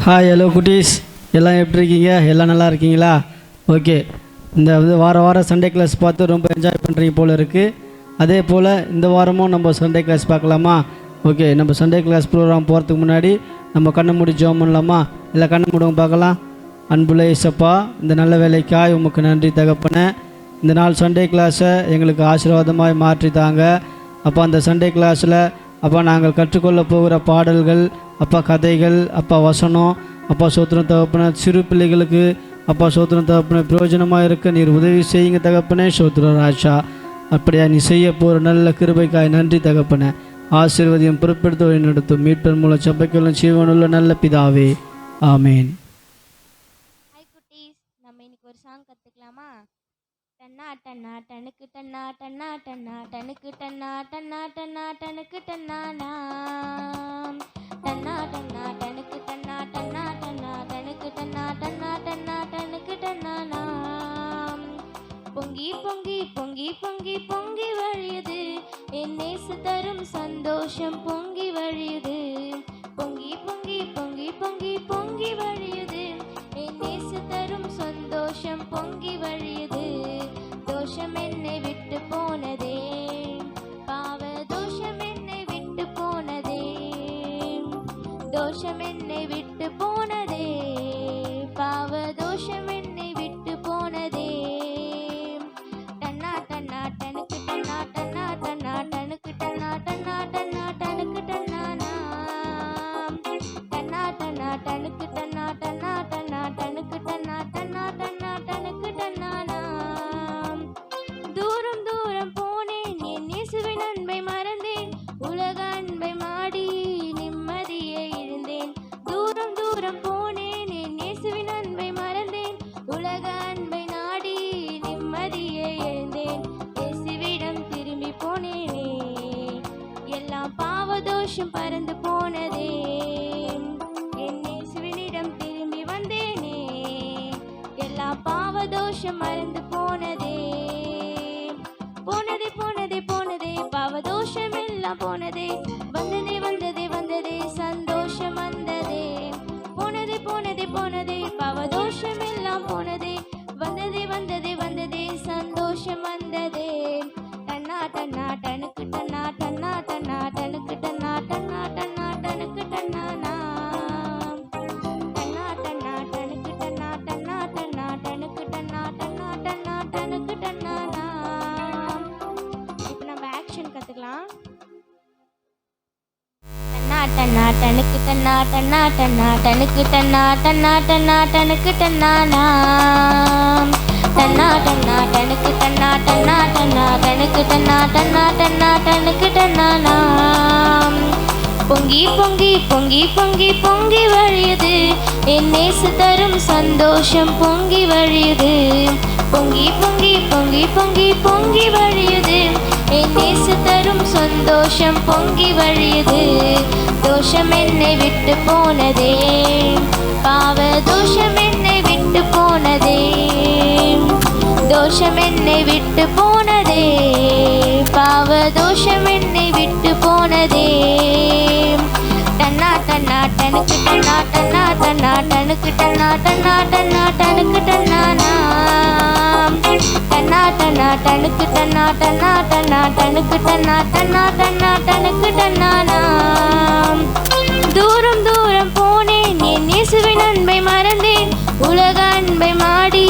Hi hello குட்டீஸ், எல்லாம் எப்படி இருக்கீங்க? எல்லாம் நல்லா இருக்கீங்களா? ஓகே, இந்த வாரம் சண்டே கிளாஸ் பார்த்து ரொம்ப என்ஜாய் பண்ணுறீங்க போல் இருக்குது. அதே போல் இந்த வாரமும் நம்ம சண்டே கிளாஸ் பார்க்கலாமா? ஓகே, நம்ம சண்டே கிளாஸ் ப்ரோக்ராம் போகிறதுக்கு முன்னாடி நம்ம கண்ணை மூடி ஜெபம் பண்ணலாமா? இல்லை கண்ணை மூடுங்க பார்க்கலாம். அன்புள்ள இயேசப்பா, இந்த நல்ல வேலைக்காய் உமக்கு நன்றி தகப்பனே. இந்த நாள் சண்டே கிளாஸை எங்களுக்கு ஆசீர்வாதமாக மாற்றி தாங்க அப்பா. அந்த சண்டே கிளாஸில் அப்பா நாங்கள் கற்றுக்கொள்ள போகிற பாடல்கள், அப்பா கதைகள், அப்பா வசனம், அப்பா சோத்திரம் தகப்பனே, சிறு பிள்ளைகளுக்கு அப்பா சோத்திரம் தகப்பனே பிரயோஜனமாக இருக்க நீர் உதவி செய்யுங்க தகப்பனே. சோத்திரம் ராஜா, அப்படியா நீ செய்ய போகிற நல்ல கிருபைக்காய் நன்றி தகப்பனே. ஆசீர்வதியம் பொறுப்பெடுத்து வழி நடத்தும் மீட்பர் மூலம் சபைக்குள்ள ஜீவனுள்ள நல்ல பிதாவே, ஆமேன். ஹாய் குட்டீஸ், நம்ம இன்னைக்கு ஒரு சாங் கற்றுக்கலாமா? டன்னா டன்னா டனுக்கு டன்னா டன்னா டன்னா டனுக்கு டன்னா டன்னா டன்னா டனுக்கு டன்னானா டன்னா டன்னா டனுக்கு டன்னா டன்னா டன்னா டனுக்கு டன்னா டன்னா டன்னா டனுக்கு டன்னானா. பொங்கி பொங்கி பொங்கி பொங்கி பொங்கி வழியுது என் நேசு தரும் சந்தோஷம் பொங்கி வழியுது. பொங்கி பொங்கி பொங்கி பொங்கி பொங்கி வழியுது என் நேசு தரும் சந்தோஷம் பொங்கி வழியுது. தோஷம் என்னை விட்டு போனதே, பாவ தோஷம் என்னை விட்டு போனதே, தோஷம் என்னை விட்டு போனதே, பாவ தோஷம் என்னை விட்டு போனதே. டன்னா டன்னா டனுக்கு டன்னா டன்னா டன்னா டனுக்கு டன்னா டன்னா டன்னா டனுக்கு டன்னானா டன்னா டன்னா டனுக்கு டன்னா டன்னா டன்னா டனுக்கு டன்னா டன்னா டன்னா டனுக்கு டன்னானா. தூரம் தூரம் போனேன் என் இயேசுவின் அன்பை மறந்தேன், உலக அன்பை மாடி நிம்மதியை இழந்தேன். தூரம் தூரம் போனேன் என் இயேசுவின் அன்பை மறந்தேன், உலக அன்பை நாடி நிம்மதியை இழந்தேன். இயேசுவிடம் திரும்பி போனேனே, எல்லாம் பாவதோஷம் பறந்து போனதே. என் இயேசுவினிடம் திரும்பி வந்தேனே, எல்லா பாவதோஷம் மறந்து போனதே. போனதே போனதே போனதே பாவதோஷம் எல்லாம் போனதே, வந்ததே வந்ததே வந்ததே சந்தோஷம் வந்ததே. போனதே போனதே போனதே பாவதோஷம் எல்லாம் போனதே, வந்ததே வந்ததே வந்ததே சந்தோஷம் வந்ததே. டன்னா டன்னா டனுக்கு டன்னா டன்னா டன்னா டனுக்கு டன்னா டன்னா டன்னா டனுக்கு டன்னானா டன்னா டன்னா டனுக்கு டன்னா டன்னா டன்னா டனுக்கு டன்னா டன்னா டன்னா டனுக்கு டன்னானா. இப்போ நம்ம ஆக்ஷன் கற்றுக்கலாம். டன்னா டன்னா டனுக்கு டன்னா டன்னா டன்னா டனுக்கு டன்னா டன்னா டன்னா டனுக்கு டன்னானா டன்னா டன்னா டனுக்கு டன்னா டன்னா டன்னா டனுக்கு டன்னா டன்னா டன்னா டனுக்கு டன்னானா. பொங்கி பொங்கி பொங்கி பொங்கி பொங்கி வழியுது என் நேசு தரும் சந்தோஷம் பொங்கி வழியுது. பொங்கி பொங்கி பொங்கி பொங்கி பொங்கி வழியுது என் நேசு தரும் சந்தோஷம் பொங்கி வழியுது. தோஷம் என்னை விட்டு போனதே, பாவ தோஷம் என்னை விட்டு போனதே, தோஷம் என்னை விட்டு போனதே, பாவ தோஷம் என்னை விட்டு போனதே. டன்னா டன்னா டனுக்கு டன்னா டன்னா டன்னா டனுக்கு டன்னா டன்னா டன்னா டனுக்கு டன்னானா டன்னா டன்னா டனுக்கு டன்னா டன்னா டன்னா டனுக்கு டன்னா டன்னா டன்னா டனுக்கு டன்னானா. தூரம் தூரம் போனேன் என் இயேசுவின் அன்பை மறந்தேன், உலக அன்பை மாடி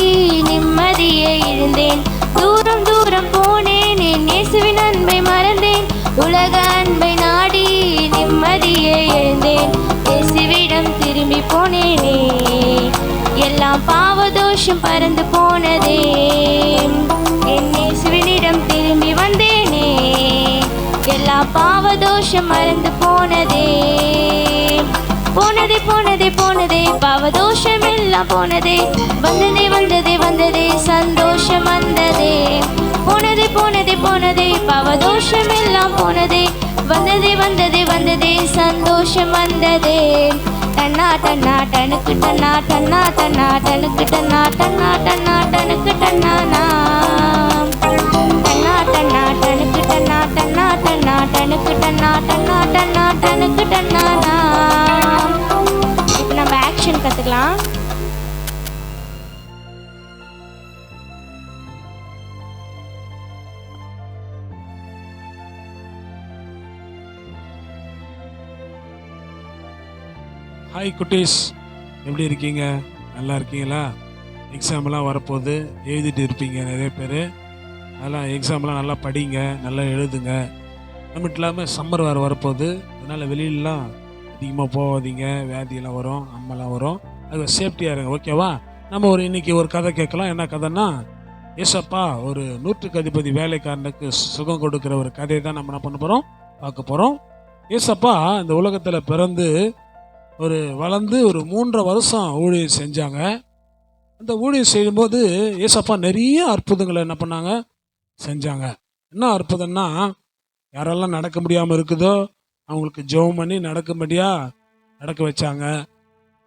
நிம்மதியை இழந்தேன். தூரம் தூரம் போனேன் என் இயேசுவின் அன்பை மறந்தேன், உலக அன்பை நாடி நிம்மதியை இழந்தேன். இயேசுவிடம் திரும்பி போனேனே, எல்லாம் பாவதோஷம் பறந்து போனதே. என் இயேசுவினிடம் திரும்பி வந்தேனே, எல்லா பாவதோஷம் மறந்து போனதே. போனதே போனதே போனதே பாவதோஷம் எல்லாம் போனதே, வந்ததே வந்ததே வந்ததே சந்தோஷம் வந்ததே. போனதே போனதே போனதே பாவதோஷம் எல்லாம் போனதே, வந்ததே வந்ததே வந்ததே சந்தோஷம் வந்ததே. டன்னா டன்னா டனுக்கு டன்னா டன்னா டன்னா டனுக்கு டன்னா டன்னா டன்னா டனுக்கு டன்னானா டன்னா டன்னா டனுக்கு டன்னா டன்னா டன்னா டனுக்கு டன்னா டன்னா டன்னா டனுக்கு டன்னானா. இப்போ நம்ம ஆக்ஷன் ஹாய் குட்டீஸ், எப்படி இருக்கீங்க? நல்லா இருக்கீங்களா? எக்ஸாம்லாம் வரப்போகுது, எழுதிட்டு இருப்பீங்க நிறைய பேர். அதெல்லாம் எக்ஸாம்லாம் நல்லா படிங்க, நல்லா எழுதுங்க. அது மட்டும் இல்லாமல் சம்மர் வேறு வரப்போகுது, அதனால் வெளியிலலாம் அதிகமாக போகாதீங்க, வியாதியெல்லாம் வரும், அம்மெல்லாம் வரும். அது சேஃப்டியாக இருங்க, ஓகேவா? நம்ம இன்னைக்கு ஒரு கதை கேட்கலாம். என்ன கதைன்னா, ஏசப்பா ஒரு 100க்கு அதிபதி வேலைக்காரனுக்கு சுகம் கொடுக்குற ஒரு கதையை தான் நம்ம என்ன பண்ண போகிறோம், பார்க்க போகிறோம். ஏசப்பா இந்த உலகத்தில் பிறந்து வளர்ந்து ஒரு 3.5 வருஷம் ஊழியம் செஞ்சாங்க. அந்த ஊழியம் செய்யும்போது ஏசப்பா நிறைய அற்புதங்களை என்ன பண்ணாங்க, செஞ்சாங்க. என்ன அற்புதம்னா, யாரெல்லாம் நடக்க முடியாமல் இருக்குதோ அவங்களுக்கு ஜெபம் பண்ணி நடக்க வச்சாங்க.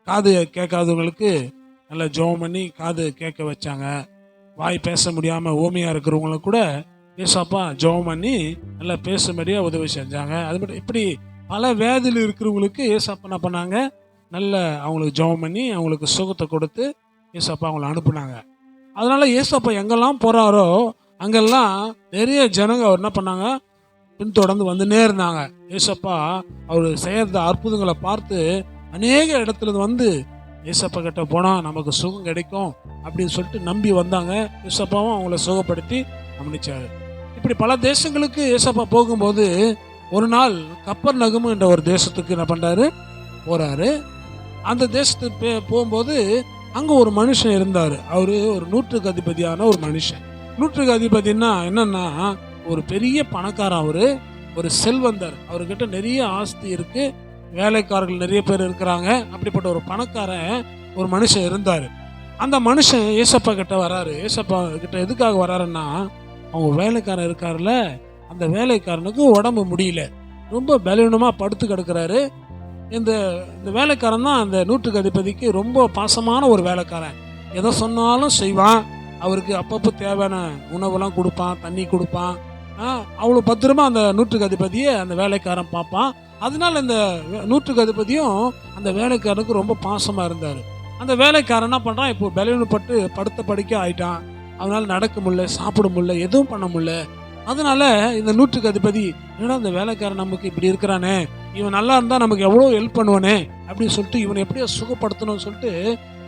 காது கேட்காதவங்களுக்கு நல்லா ஜெபம் பண்ணி காது கேட்க வச்சாங்க. வாய் பேச முடியாமல் ஊமையாக இருக்கிறவங்களுக்கு கூட ஏசப்பா ஜெபம் பண்ணி நல்லா பேசும்படியாக உதவி செஞ்சாங்க. அது மட்டும் இப்படி பல வியாதியில் இருக்கிறவங்களுக்கு ஏசப்பா என்ன பண்ணாங்க, நல்ல அவங்களுக்கு ஜெபம் பண்ணி அவங்களுக்கு சுகத்தை கொடுத்து ஏசப்பா அவங்கள அனுப்புனாங்க. அதனால ஏசப்பா எங்கெல்லாம் போகிறாரோ அங்கெல்லாம் நிறைய ஜனங்க அவர் என்ன பண்ணாங்க, பின்தொடர்ந்து வந்துன்னே இருந்தாங்க. ஏசப்பா அவர் செய்யற அற்புதங்களை பார்த்து அநேக இடத்துல வந்து ஏசப்பா கிட்ட போனால் நமக்கு சுகம் கிடைக்கும் அப்படின்னு சொல்லிட்டு நம்பி வந்தாங்க. ஏசப்பாவும் அவங்கள சுகப்படுத்தி கவனிச்சாரு. இப்படி பல தேசங்களுக்கு ஏசப்பா போகும்போது ஒரு நாள் கப்பர்நகம் என்ற ஒரு தேசத்துக்கு என்ன பண்றாரு, போறாரு. அந்த தேசத்துக்கு போகும்போது அங்க ஒரு மனுஷன் இருந்தாரு. அவரு ஒரு 100க்கு அதிபதியான ஒரு மனுஷன். 100க்கு அதிபதினா என்னன்னா, ஒரு பெரிய பணக்காரன். அவரு ஒரு செல்வந்தர். அவர்கிட்ட நிறைய ஆஸ்தி இருக்கு, வேலைக்காரர்கள் நிறைய பேர் இருக்கிறாங்க. அப்படிப்பட்ட ஒரு பணக்காரன் ஒரு மனுஷன் இருந்தாரு. அந்த மனுஷன் ஏசப்பா கிட்ட வராரு. ஏசப்பா கிட்ட எதுக்காக வராருன்னா, அவங்க வேலைக்காரன் இருக்காருல்ல, அந்த வேலைக்காரனுக்கு உடம்பு முடியல, ரொம்ப பலவீனமா படுத்து கிடக்குறாரு. இந்த வேலைக்காரன் தான் அந்த 100க்கு அதிபதிக்கு ரொம்ப பாசமான ஒரு வேலைக்காரன். எதை சொன்னாலும் செய்வான். அவருக்கு அப்பப்போ தேவையான உணவெல்லாம் கொடுப்பான், தண்ணி கொடுப்பான். அவ்வளோ பத்திரமா அந்த 100க்கு அதிபதியை அந்த வேலைக்காரன் பார்ப்பான். அதனால இந்த 100க்கு அதிபதியும் அந்த வேலைக்காரனுக்கு ரொம்ப பாசமாக இருந்தார். அந்த வேலைக்காரன் என்ன பண்ணுறான், இப்போ பலவீனப்பட்டு படுத்த படுக்க ஆயிட்டான். அவனால நடக்க முடியல, சாப்பிட முடியல, எதுவும் பண்ண முடியல. அதனால இந்த 100க்கு அதிபதி, என்னடா இந்த வேலைக்காரன் நமக்கு இப்படி இருக்கிறானே, இவன் நல்லா இருந்தா நமக்கு எவ்வளோ ஹெல்ப் பண்ணுவானே அப்படின்னு சொல்லிட்டு இவனை எப்படியோ சுகப்படுத்தணும்னு சொல்லிட்டு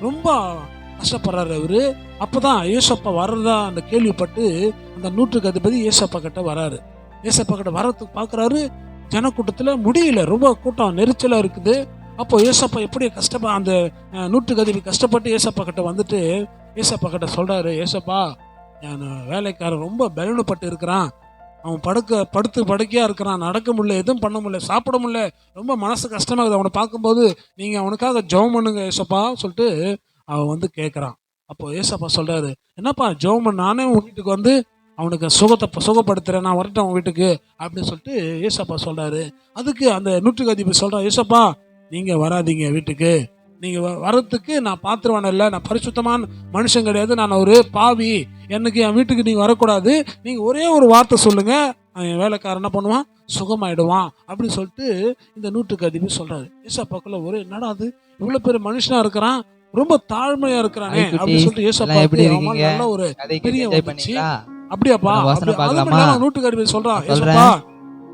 ரொம்ப கஷ்டப்படுறாரு அவரு. அப்பதான் ஏசப்பா வர்றதா அந்த கேள்விப்பட்டு அந்த 100க்கு அதிபதி ஏசப்பா கிட்ட வராரு. ஏசப்பா கிட்ட வரத்துக்கு பாக்குறாரு, ஜனக்கூட்டத்துல முடியல, ரொம்ப கூட்டம் நெரிச்சலா இருக்குது. அப்போ ஏசப்பா எப்படி அந்த 100க்கு அதிபதி கஷ்டப்பட்டு ஏசப்பா கிட்ட வந்துட்டு ஏசப்பா கிட்ட சொல்றாரு, ஏசப்பா என் வேலைக்காரன் ரொம்ப பலவீனப்பட்டு இருக்கிறான், அவன் படுத்து படுக்கையா இருக்கிறான், நடக்க முடியல, எதுவும் பண்ண முடியல, சாப்பிட முடியல, ரொம்ப மனசு கஷ்டமாகுது. அவனை பார்க்கும்போது நீங்க அவனுக்காக ஜெபம் பண்ணுங்க ஏசப்பா சொல்லிட்டு அவன் வந்து கேட்குறான். அப்போ ஏசப்பா சொல்றாரு, என்னப்பா ஜெபம் பண்ண, நானே உன் வீட்டுக்கு வந்து அவனுக்கு சுகப்படுத்துறேன், நான் வரட்டும் அவன் வீட்டுக்கு அப்படின்னு சொல்லிட்டு ஏசப்பா சொல்றாரு. அதுக்கு அந்த 100க்கு அதிபதி சொல்றான், ஏசப்பா நீங்க வராதீங்க வீட்டுக்கு, நீங்க வரத்துக்கு நான் பாத்திரவான இல்லை, நான் பரிசுத்தமான மனுஷன் கிடையாது, நான் ஒரு பாவி, எனக்கு என் வீட்டுக்கு நீங்க வரக்கூடாது, நீங்க ஒரே ஒரு வார்த்தை சொல்லுங்க, என் வேலைக்காரன் என்ன பண்ணுவான், சுகமாயிடுவான் அப்படின்னு சொல்லிட்டு இந்த 100க்கு அதிபதி சொல்றாரு. ஏசப்பாக்குள்ள ஒரு என்னடா அது இவ்வளவு பெரிய மனுஷனா இருக்கிறான், ரொம்ப தாழ்மையா இருக்கிறானே அப்படின்னு சொல்லிட்டு ஏசப்பா நல்ல ஒரு பெரிய வந்துச்சு. அப்படியாப்பா, 100க்கு அதிபதி சொல்றான், ஏசப்பா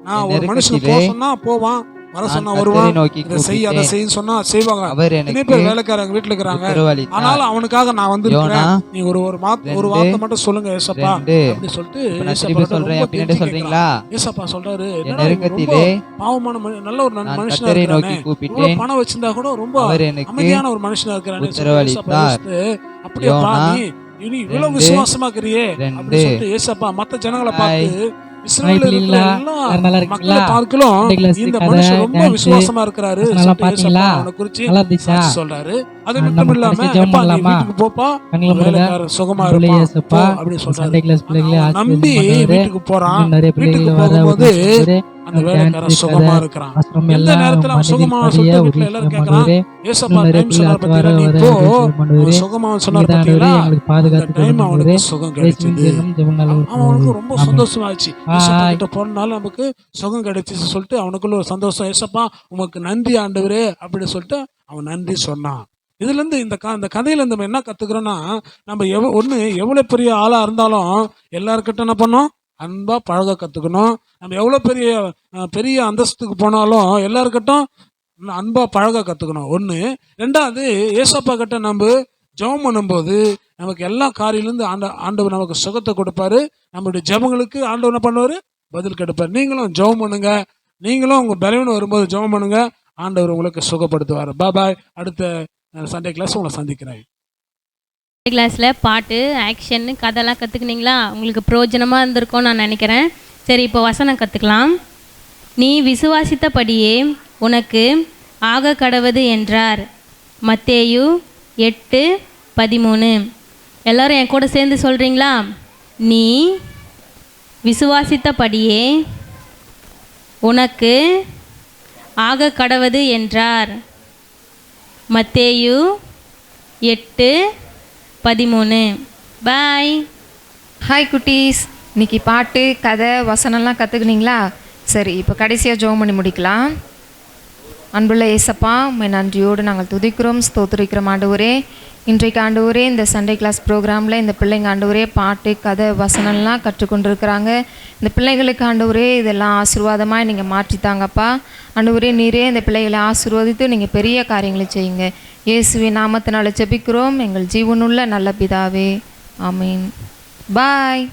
நான் ஒரு மனுஷன் போக சொன்னா போவான், வர சொன்னா வருவான், இதை செய் அதை செய்ய சொன்னா செய்வாங்க. நிறைய பேர் வேலைக்காரங்க வீட்டுல இருக்கிறாங்க, ஆனாலும் அவனுக்காக நான் வந்து நீ ஒரு வார்த்தை மட்டும் சொல்லுங்க ஏசப்பா அப்படின்னு சொல்லிட்டு ஏசப்பா சொல்றாரு. பாவமான நல்ல ஒரு மனுஷனா இருக்கிறானே, பணம் வச்சிருந்தா கூட ரொம்ப அமைதியான ஒரு மனுஷனா இருக்கிறானே, அப்படியாப்பா நீ இவ்வளவு விசுவாசமா இருக்கிறியே அப்படின்னு சொல்லிட்டு ஏசப்பா மத்த ஜனங்களை பார்த்து மக்களை பார்க்கலாம், இந்த மனுஷன் ரொம்ப விசுவாசமா இருக்கிறாரு சொல்றாரு. அது மட்டும் இல்லாம வீட்டுக்கு போப்பா, வேலைக்காரர் சுகமா இருப்பான் அப்படின்னு சொல்றாரு. நம்பி வீட்டுக்கு போறான். வீட்டுக்கு போகும்போது அந்த வேலைக்காரன் சுகமா இருக்கிறான். எந்த நேரத்துல அவன் சுகமா சொல்லிட்டு வீட்டுல எல்லாரும் கேட்கறான், ஏசப்பா டைம் சொன்னார் பாத்தீங்களா, நீ இப்போ சுகமா சொன்னார் பாத்தீங்களா, அந்த டைம் அவனுக்கு சுகம் கிடைச்சது. அவனுக்கு ரொம்ப சந்தோஷமாச்சு, ஏசப்பா கிட்ட போறதுனால நமக்கு சுகம் கிடைச்சிச்சு சொல்லிட்டு அவனுக்குள்ள ஒரு சந்தோஷம். ஏசப்பா உமக்கு நன்றி ஆண்டவரே அப்படின்னு சொல்லிட்டு அவன் நன்றி சொன்னான். இதுல இருந்து இந்த கதையில நம்ம என்ன கத்துக்கிறோம்னா, நம்ம எவ்வளவு பெரிய ஆளா இருந்தாலும் எல்லாருக்கிட்ட என்ன பண்ணோம், அன்பா பழக கத்துக்கணும். நம்ம எவ்வளவு பெரிய அந்தஸ்துக்கு போனாலும் எல்லாருக்கிட்டும் இன்னும் அன்பாக பழக கற்றுக்கணும். ஒன்று. ரெண்டாவது, ஏசப்பா கிட்ட நம்ம ஜெபம் பண்ணும்போது நமக்கு எல்லா காரியிலேருந்து ஆண்டவர் நமக்கு சுகத்தை கொடுப்பாரு. நம்மளுடைய ஜெபங்களுக்கு ஆண்டவர் என்ன பண்ணுவார்? பதில் கொடுப்பார். நீங்களும் ஜெபம் பண்ணுங்க. நீங்களும் உங்கள் பலவீனம் வரும்போது ஜெபம் பண்ணுங்க. ஆண்டவர் உங்களுக்கு சுகப்படுத்துவார். பாய். அடுத்த சண்டே கிளாஸ் உங்களை சந்திக்கிறேன். கிளாஸில் பாட்டு, ஆக்ஷன், கதைலாம் கற்றுக்குனீங்களா? உங்களுக்கு பிரயோஜனமாக இருந்திருக்கும்னு நான் நினைக்கிறேன். சரி, இப்போ வசனம் கற்றுக்கலாம். நீ விசுவாசித்தபடியே உனக்கு ஆக கடவது என்றார். மத்தேயு 8:13. எல்லோரும் என் கூட சேர்ந்து சொல்கிறீங்களா? நீ விசுவாசித்தபடியே உனக்கு ஆக கடவது என்றார். மத்தேயு 8:13. பாய். ஹாய் குட்டீஸ், இன்னைக்கு பாட்டு, கதை, வசனம்லாம் கற்றுக்குனீங்களா? சரி, இப்போ கடைசியாக ஜெபம் பண்ணி முடிக்கலாம். அன்புள்ள ஏசப்பா, உம்மை நன்றியோடு நாங்கள் துதிக்கிறோம், ஸ்தோத்திரிக்கிறோம் ஆண்டவரே. இன்றைக்கு ஆண்டவரே இந்த சண்டே கிளாஸ் ப்ரோக்ராமில் இந்த பிள்ளைங்க ஆண்டவரே பாட்டு, கதை, வசனம்லாம் கற்றுக்கொண்டிருக்கிறாங்க. இந்த பிள்ளைகளுக்கு ஆண்டவரே இதெல்லாம் ஆசீர்வாதமாக நீங்கள் மாற்றித்தாங்கப்பா. ஆண்டவரே நீரே இந்த பிள்ளைகளை ஆசீர்வதித்து நீங்கள் பெரிய காரியங்களை செய்யுங்க. இயேசுவின் நாமத்தினால ஜெபிக்கிறோம் எங்கள் ஜீவனுள்ள நல்ல பிதாவே. ஆமீன். பாய்.